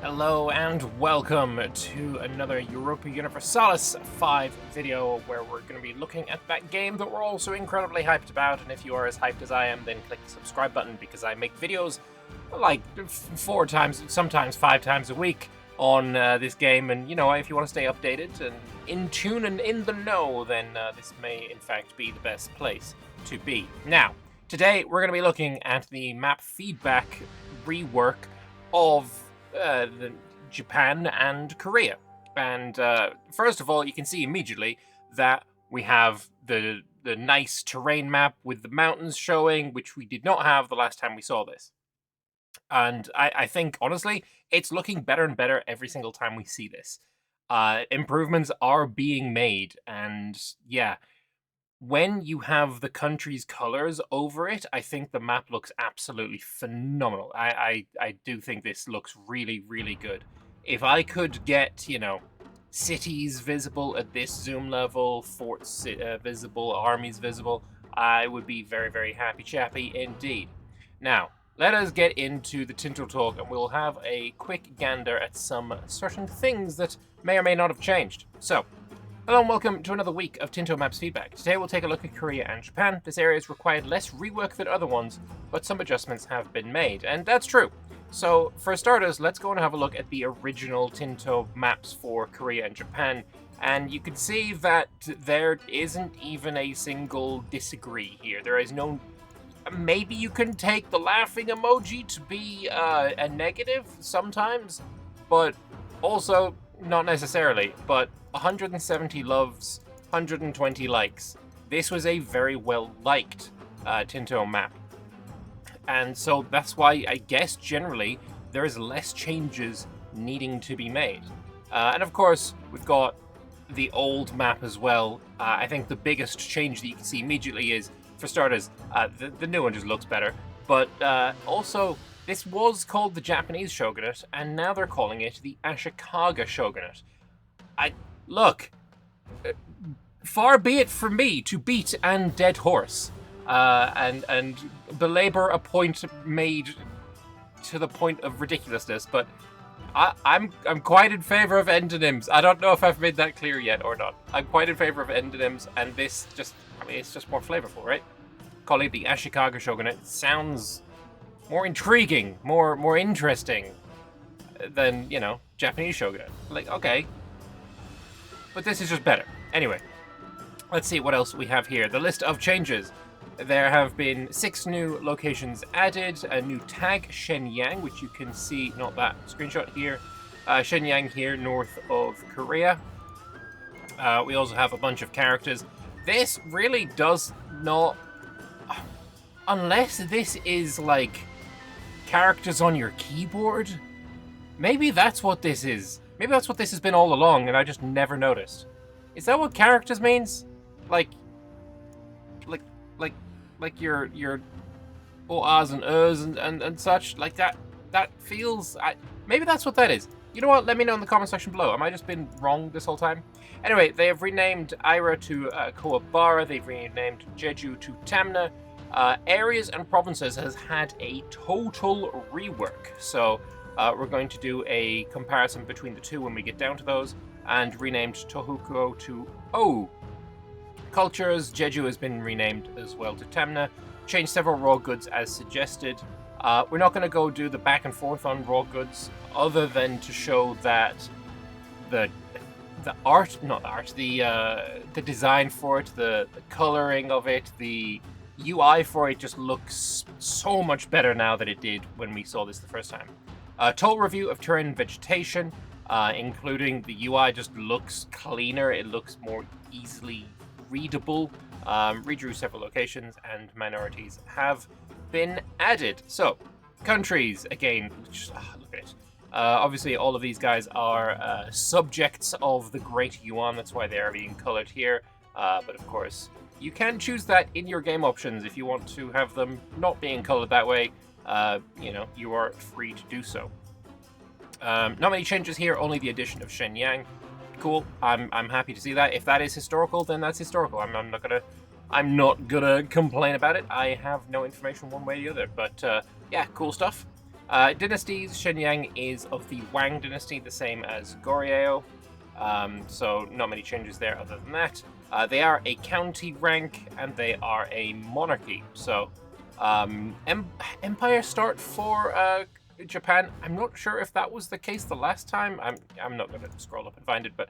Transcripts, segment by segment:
Hello and welcome to another Europa Universalis 5 video where we're going to be looking at that game that we're also incredibly hyped about, and if you are as hyped as I am, then click the subscribe button because I make videos like 4 times, sometimes 5 times a week on this game, and you know, if you want to stay updated and in tune and in the know, then this may in fact be the best place to be. Now, today we're going to be looking at the map feedback rework of Japan and Korea. And first of all, you can see immediately that we have the nice terrain map with the mountains showing, which we did not have the last time we saw this. And I think, honestly, it's looking better and better every single time we see this. Improvements are being made, and yeah, when you have the country's colors over it, I think the map looks absolutely phenomenal. I do think this looks really, really good. If I could get, you know, cities visible at this zoom level, forts visible, armies visible, I would be very, very happy chappy indeed. Now, let us get into the Tinto talk, and we'll have a quick gander at some certain things that may or may not have changed. So, hello and welcome to another week of Tinto Maps Feedback. Today we'll take a look at Korea and Japan. This area has required less rework than other ones, but some adjustments have been made, and that's true. So, for starters, let's go and have a look at the original Tinto maps for Korea and Japan, and you can see that there isn't even a single disagree here. There is no... Maybe you can take the laughing emoji to be a negative sometimes, but also not necessarily. But 170 loves, 120 likes. This was a very well-liked Tinto map. And so that's why I guess generally there is less changes needing to be made. And of course, we've got the old map as well. I think the biggest change that you can see immediately is, for starters, the new one just looks better. But also, this was called the Japanese Shogunate, and now they're calling it the Ashikaga Shogunate. Look, far be it from me to beat a dead horse, and belabor a point made to the point of ridiculousness, but I'm quite in favor of endonyms. I don't know if I've made that clear yet or not. I'm quite in favor of endonyms, and this just, I mean, it's just more flavorful, right? Calling it the Ashikaga Shogunate sounds more intriguing, more interesting than, you know, Japanese Shogunate. Like, okay. But this is just better. Anyway, let's see what else we have here. The list of changes. There have been 6 new locations added, a new tag, Shenyang, which you can see, not that screenshot here, Shenyang here, north of Korea. We also have a bunch of characters. This really does not, unless this is like characters on your keyboard, maybe that's what this is. Maybe that's what this has been all along, and I just never noticed. Is that what characters means? Like your ohs and ers and such, like that feels... maybe that's what that is. You know what? Let me know in the comment section below. Am I just been wrong this whole time? Anyway, they have renamed Aira to Koabara. They've renamed Jeju to Tamna. Areas and provinces has had a total rework. So we're going to do a comparison between the two when we get down to those. And renamed Tohoku to O. Cultures, Jeju has been renamed as well to Tamna. Changed several raw goods as suggested. We're not going to go do the back and forth on raw goods, other than to show that the design for it, the coloring of it, the UI for it just looks so much better now than it did when we saw this the first time. Total review of terrain and vegetation, including the UI just looks cleaner. It looks more easily readable. Redrew several locations, and minorities have been added. So, countries, again, just, look at it. Obviously, all of these guys are subjects of the Great Yuan. That's why they are being colored here. But of course, you can choose that in your game options if you want to have them not being colored that way. You know, you are free to do so. Not many changes here, only the addition of Shenyang. Cool. I'm happy to see that. If that is historical, then that's historical. I'm not gonna complain about it. I have no information one way or the other. But yeah, cool stuff. Dynasties, Shenyang is of the Wang dynasty, the same as Goryeo. So not many changes there other than that. They are a county rank and they are a monarchy. So empire start for Japan. I'm not sure if that was the case the last time. I'm not going to scroll up and find it, but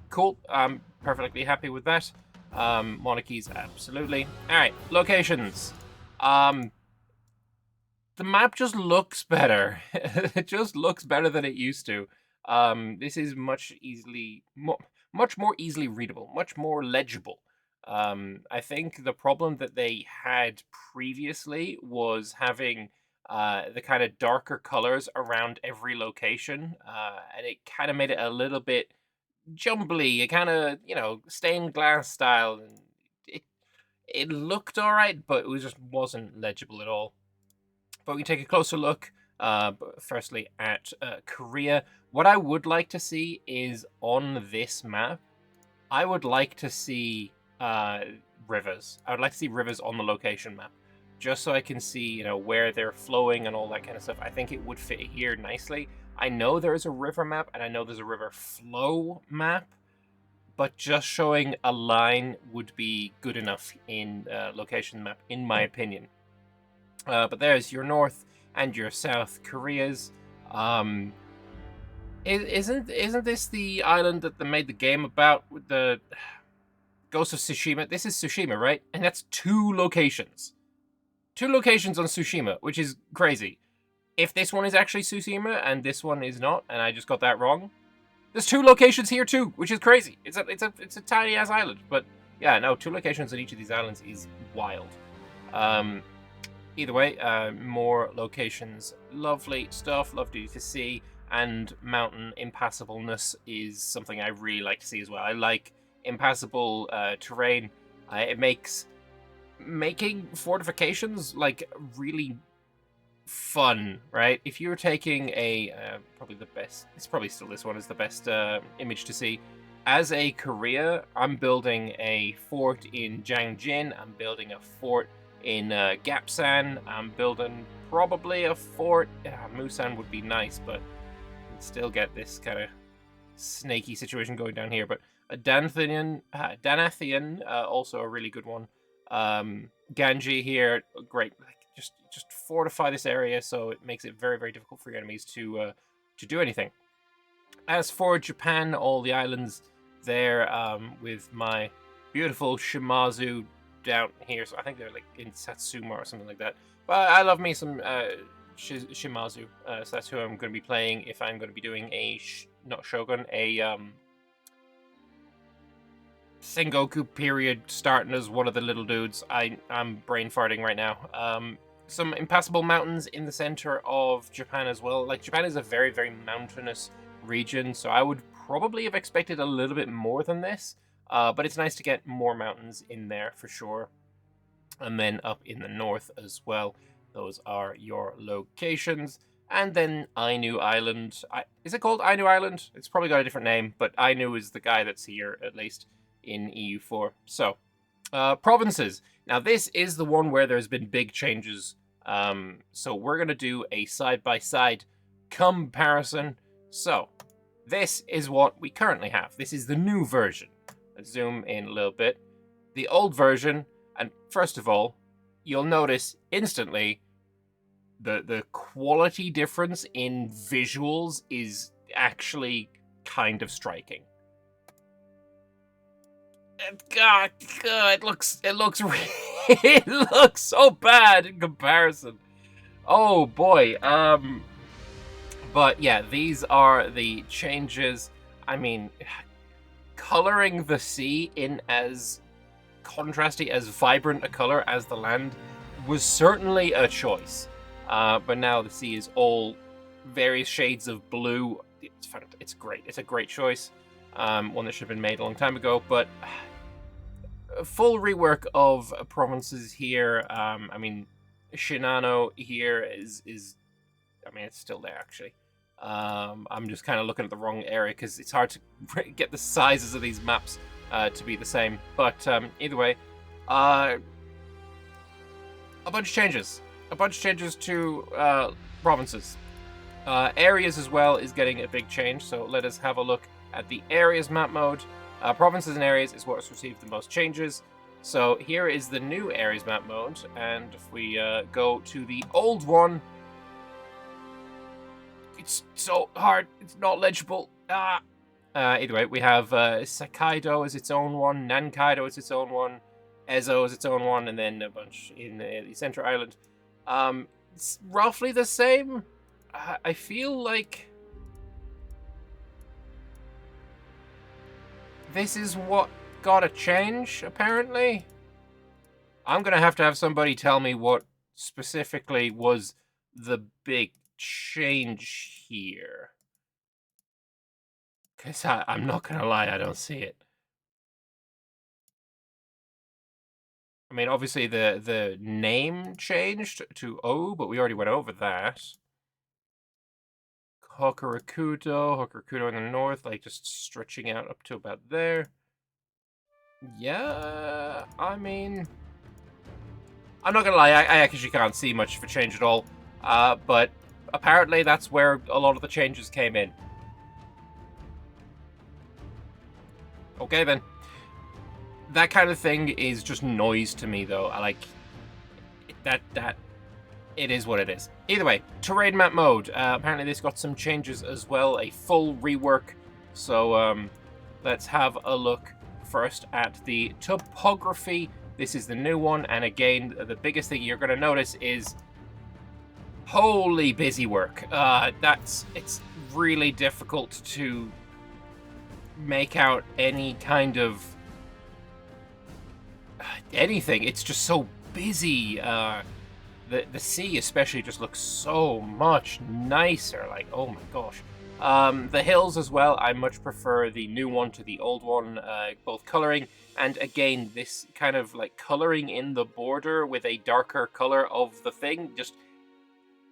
cool. I'm perfectly happy with that. Monarchies, absolutely. All right, locations. The map just looks better. It just looks better than it used to. This is much more easily readable, much more legible. I think the problem that they had previously was having the kind of darker colors around every location, and it kind of made it a little bit jumbly. It kind of, stained glass style. And it looked all right, but it just wasn't legible at all. But we take a closer look, firstly, at Korea. What I would like to see is on this map, I would like to see rivers. I would like to see rivers on the location map, just so I can see, where they're flowing and all that kind of stuff. I think it would fit here nicely. I know there's a river map, and I know there's a river flow map, but just showing a line would be good enough in location map, in my opinion. But there's your North and your South Koreas. Isn't this the island that they made the game about with the Ghost of Tsushima? This is Tsushima, right? And that's 2 locations. 2 locations on Tsushima, which is crazy. If this one is actually Tsushima and this one is not, and I just got that wrong, there's 2 locations here too, which is crazy. It's a tiny ass island, but yeah, no, 2 locations on each of these islands is wild. Either way, more locations. Lovely stuff, lovely to see. And mountain impassableness is something I really like to see as well. I like impassable terrain. It makes making fortifications like really fun, right? If you're taking a probably the best, it's probably still this one is the best image to see. As a Korea, I'm building a fort in Jangjin. I'm building a fort in Gapsan. I'm building probably a fort. Musan would be nice, but you'd still get this kind of snaky situation going down here. But a Danathian, also a really good one. Ganji here, great. Just fortify this area so it makes it very, very difficult for your enemies to do anything. As for Japan, all the islands there, with my beautiful Shimazu down here, so I think they're like in Satsuma or something like that. But I love me some Shimazu, so that's who I'm going to be playing if I'm going to be doing a not Shogun, a Sengoku period, starting as one of the little dudes. I'm brain farting right now. Some impassable mountains in the center of Japan as well. Like, Japan is a very, very mountainous region, so I would probably have expected a little bit more than this. But it's nice to get more mountains in there for sure. And then up in the north as well. Those are your locations. And then Ainu Island. Is it called Ainu Island? It's probably got a different name, but Ainu is the guy that's here, at least in EU4. So, provinces. Now, this is the one where there's been big changes. So we're going to do a side-by-side comparison. So, this is what we currently have. This is the new version. Let's zoom in a little bit. The old version, and first of all, you'll notice instantly the quality difference in visuals is actually kind of striking. God, it looks it looks so bad in comparison. Oh boy. But yeah, these are the changes. I mean, coloring the sea in as contrasty, as vibrant a color as the land was certainly a choice. But now the sea is all various shades of blue. It's great. It's a great choice. One that should have been made a long time ago, but a full rework of provinces here. I mean, Shinano here is I mean, it's still there actually. I'm just kind of looking at the wrong area because it's hard to get the sizes of these maps to be the same. But either way, a bunch of changes. a bunch of changes to provinces. Areas as well is getting a big change, so let us have a look at the areas map mode. Provinces and areas is what has received the most changes. So here is the new areas map mode, and if we go to the old one, it's so hard, it's not legible. Either way, we have Sakaido as its own one, Nankaido as its own one, Ezo as its own one, and then a bunch in the center island. It's roughly the same. I feel like this is what got a change, apparently. I'm gonna have to have somebody tell me what specifically was the big change here. Because I'm not gonna lie, I don't see it. I mean, obviously the name changed to O, but we already went over that. Hokurakudo in the north, like just stretching out up to about there. Yeah, I mean, I'm not gonna lie, I actually can't see much of a change at all. But apparently that's where a lot of the changes came in. Okay then. That kind of thing is just noise to me, though. I like that. It is what it is. Either way, terrain map mode. Apparently, this got some changes as well. A full rework. So let's have a look first at the topography. This is the new one, and again, the biggest thing you're going to notice is holy busy work. It's really difficult to make out any kind of anything. It's just so busy. The sea especially just looks so much nicer. Like, oh my gosh. The hills as well, I much prefer the new one to the old one, both coloring and again this kind of like coloring in the border with a darker color of the thing just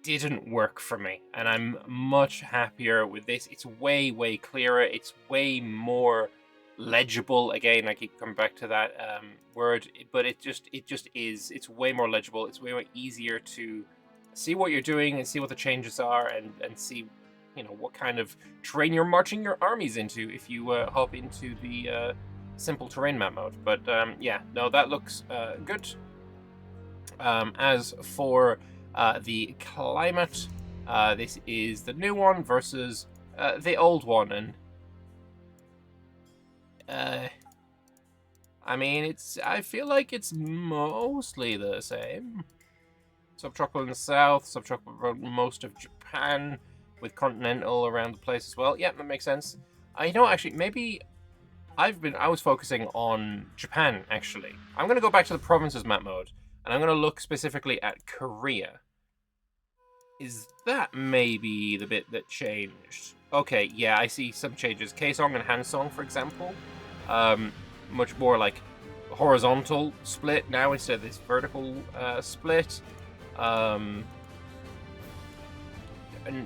didn't work for me, and I'm much happier with this. It's way clearer, it's way more legible. Again, I keep coming back to that word, but it just is. It's way more legible. It's way more easier to see what you're doing and see what the changes are, and see, you know, what kind of terrain you're marching your armies into if you hop into the simple terrain map mode. But yeah, no, that looks good. As for the climate, this is the new one versus the old one, and I mean, I feel like it's mostly the same. Subtropical in the south, subtropical around most of Japan, with continental around the place as well. Yeah, that makes sense. You know, actually, maybe I was focusing on Japan, actually. I'm going to go back to the provinces map mode, and I'm going to look specifically at Korea. Is that maybe the bit that changed? Okay, yeah, I see some changes. Kaesong and Hansong, for example. Much more like horizontal split now instead of this vertical split. And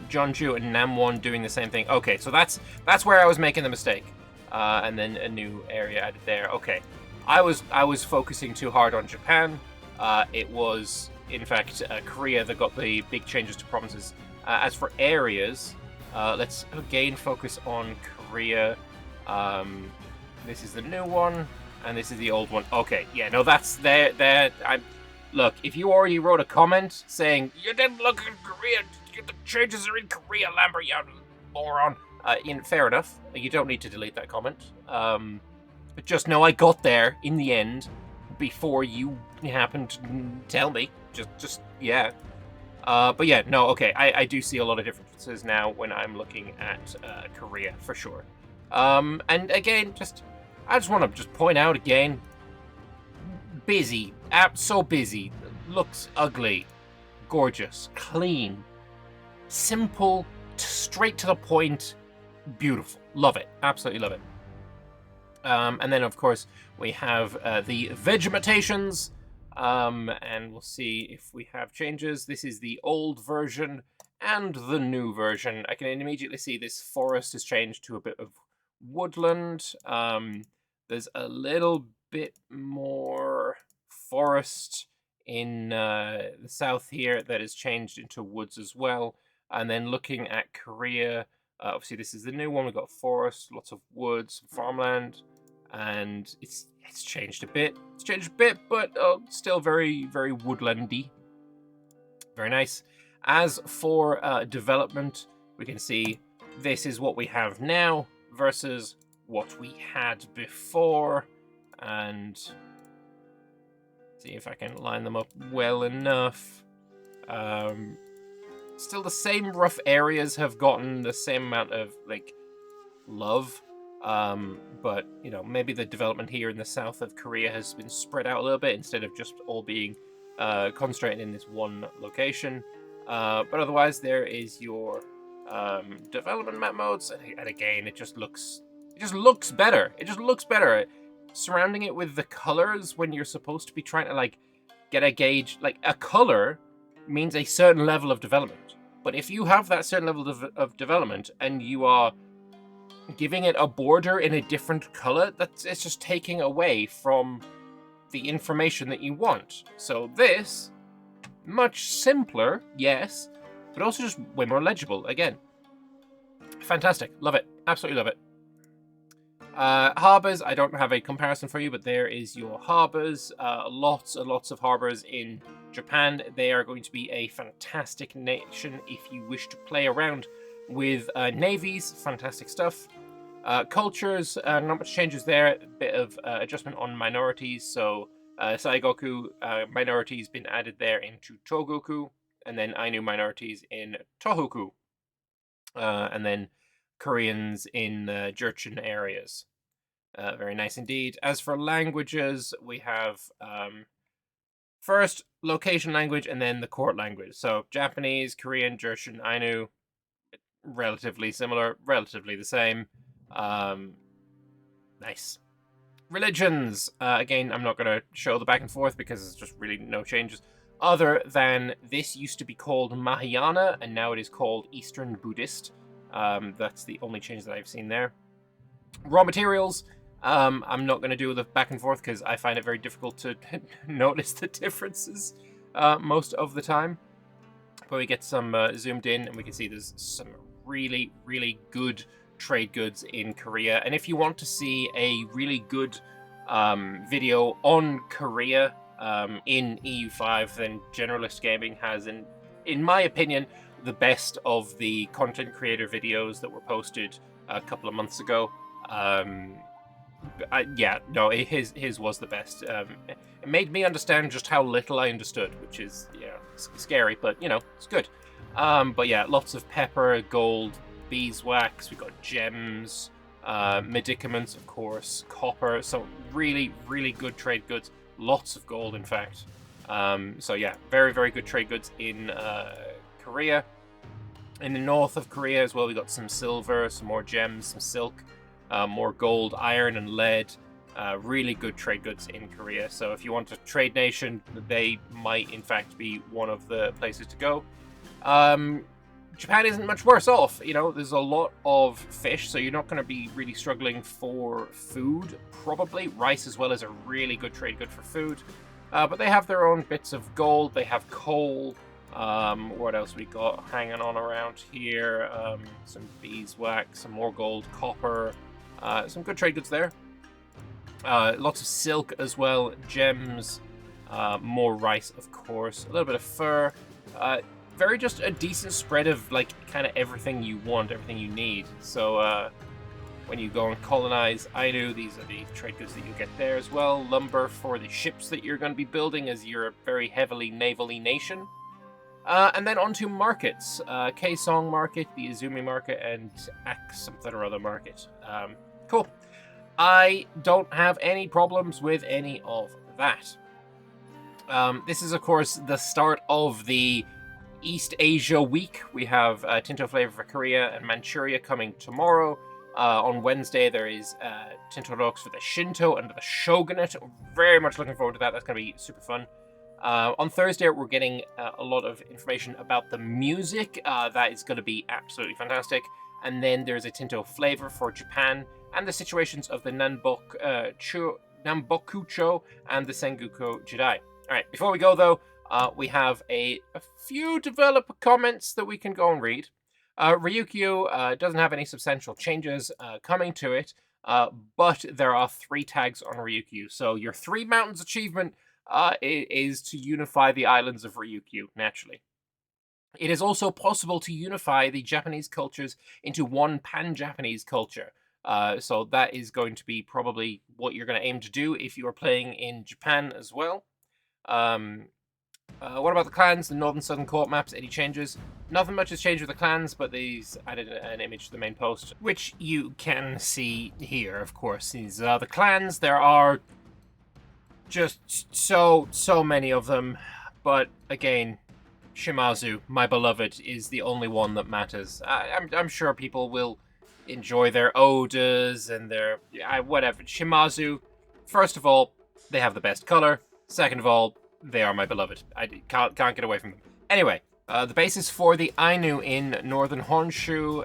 Jeonju and Namwon doing the same thing. Okay, so that's where I was making the mistake. And then a new area added there. Okay, I was focusing too hard on Japan. It was in fact Korea that got the big changes to provinces. As for areas, let's again focus on Korea. This is the new one, and this is the old one. Okay, yeah, no, that's there. Look, if you already wrote a comment saying you didn't look at Korea, the changes are in Korea, Lambert, you moron. Fair enough. You don't need to delete that comment. But just know I got there in the end before you happened to tell me. Just yeah. But yeah, no, okay. I do see a lot of differences now when I'm looking at Korea for sure. And again, I just want to just point out again, busy, so busy, looks ugly, gorgeous, clean, simple, straight to the point, beautiful. Love it, absolutely love it. And then of course we have the Vegetations, and we'll see if we have changes. This is the old version and the new version. I can immediately see this forest has changed to a bit of woodland. There's a little bit more forest in the south here that has changed into woods as well. And then looking at Korea, obviously this is the new one. We've got forest, lots of woods, farmland, and it's changed a bit. It's changed a bit, but still very, very woodlandy. Very nice. As for development, we can see this is what we have now versus what we had before, and see if I can line them up well enough. Still the same rough areas have gotten the same amount of like love, but you know, maybe the development here in the south of Korea has been spread out a little bit instead of just all being concentrated in this one location. But otherwise, there is your development map modes, and again, it just looks better. It just looks better. Surrounding it with the colors when you're supposed to be trying to like get a gauge, like a color means a certain level of development. But if you have that certain level of development and you are giving it a border in a different color, it's just taking away from the information that you want. So this, much simpler, yes, but also just way more legible, again. Fantastic. Love it. Absolutely love it. Harbors, I don't have a comparison for you, but there is your harbors. Lots and lots of harbors in Japan. They are going to be a fantastic nation if you wish to play around with navies. Fantastic stuff. Cultures, not much changes there. A bit of adjustment on minorities. So Saigoku minorities been added there into Togoku, and then Ainu minorities in Tohoku, and then Koreans in Jurchen areas. Very nice indeed. As for languages, we have first location language and then the court language. So Japanese, Korean, Jurchen, Ainu, relatively similar, relatively the same. Nice. Religions. Again, I'm not going to show the back and forth because there's just really no changes. Other than this used to be called Mahayana and now it is called Eastern Buddhist. That's the only change that I've seen there. Raw materials. I'm not going to do the back and forth because I find it very difficult to notice the differences most of the time. But we get some zoomed in and we can see there's some really, really good trade goods in Korea. And if you want to see a really good video on Korea in EU5, then Generalist Gaming has, in my opinion, the best of the content creator videos that were posted a couple of months ago. His was the best. It made me understand just how little I understood, which is scary, but it's good. But yeah, lots of pepper, gold, beeswax. We got gems, medicaments, of course, copper. So really, really good trade goods. Lots of gold, in fact. So yeah, very, very good trade goods in Korea. In the north of Korea as well, we got some silver, some more gems, some silk, more gold, iron, and lead. Really good trade goods in Korea. So if you want a trade nation, they might in fact be one of the places to go. Japan isn't much worse off. There's a lot of fish, so you're not going to be really struggling for food. Probably rice as well is a really good trade good for food. But they have their own bits of gold. They have coal. What else we got hanging on around here? Some beeswax, some more gold, copper. Some good trade goods there. Lots of silk as well, gems, more rice, of course, a little bit of fur. Very just a decent spread of like kind of everything you want, everything you need. So when you go and colonize Ainu, these are the trade goods that you get there as well. Lumber for the ships that you're going to be building, as you're a very heavily navally nation. And then onto markets. Kaesong Market, the Izumi Market, and Ak something or other market. Cool. I don't have any problems with any of that. This is, of course, the start of the East Asia week. We have Tinto Flavor for Korea and Manchuria coming tomorrow. On Wednesday, there is Tinto Rocks for the Shinto and the Shogunate. Very much looking forward to that. That's going to be super fun. On Thursday, we're getting a lot of information about the music. That is going to be absolutely fantastic. And then there's a Tinto Flavor for Japan and the situations of the Nambokucho and the Sengoku Jidai. right, before we go though, we have a few developer comments that we can go and read. Ryukyu doesn't have any substantial changes coming to it, but there are 3 tags on Ryukyu. So your 3 mountains achievement is to unify the islands of Ryukyu, naturally. It is also possible to unify the Japanese cultures into one pan-Japanese culture. So that is going to be probably what you're going to aim to do if you are playing in Japan as well. What about the clans, the Northern Southern Court maps, any changes? Nothing much has changed with the clans, but these added an image to the main post, which you can see here, of course. These the clans, there are just so many of them, but again, Shimazu, my beloved, is the only one that matters. I'm sure people will enjoy their Odas and their whatever. Shimazu, first of all, they have the best color. Second of all, they are my beloved. I can't get away from them. Anyway, the basis for the Ainu in northern Honshu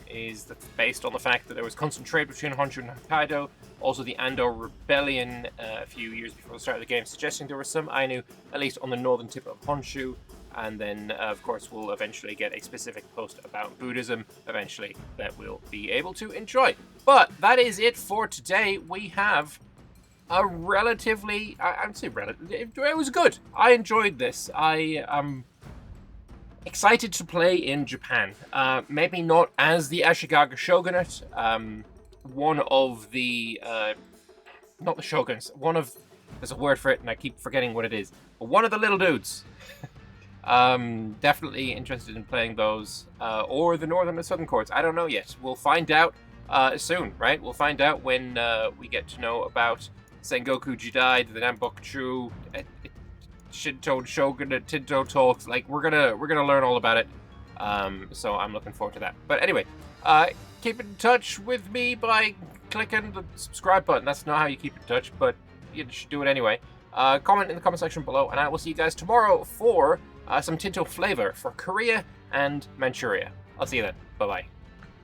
is based on the fact that there was constant trade between Honshu and Hokkaido. Also, the Ando Rebellion a few years before the start of the game, suggesting there were some Ainu, at least on the northern tip of Honshu. And then, of course, we'll eventually get a specific post about Buddhism, eventually, that we'll be able to enjoy. But that is it for today. We have a relatively, I'd say relative, it was good. I enjoyed this. I am excited to play in Japan. Maybe not as the Ashikaga Shogunate. One of the, not the shoguns, there's a word for it and I keep forgetting what it is, but one of the little dudes. Definitely interested in playing those, or the Northern and Southern Courts. I don't know yet. We'll find out soon, right? We'll find out when we get to know about Sengoku Jidai, the Nanbokuchu, Shinto Shogunate, Tinto talks. Like we're gonna learn all about it. So I'm looking forward to that. But anyway, keep in touch with me by clicking the subscribe button. That's not how you keep in touch, but you should do it anyway. Comment in the comment section below, and I will see you guys tomorrow for some Tinto flavor for Korea and Manchuria. I'll see you then. Bye-bye.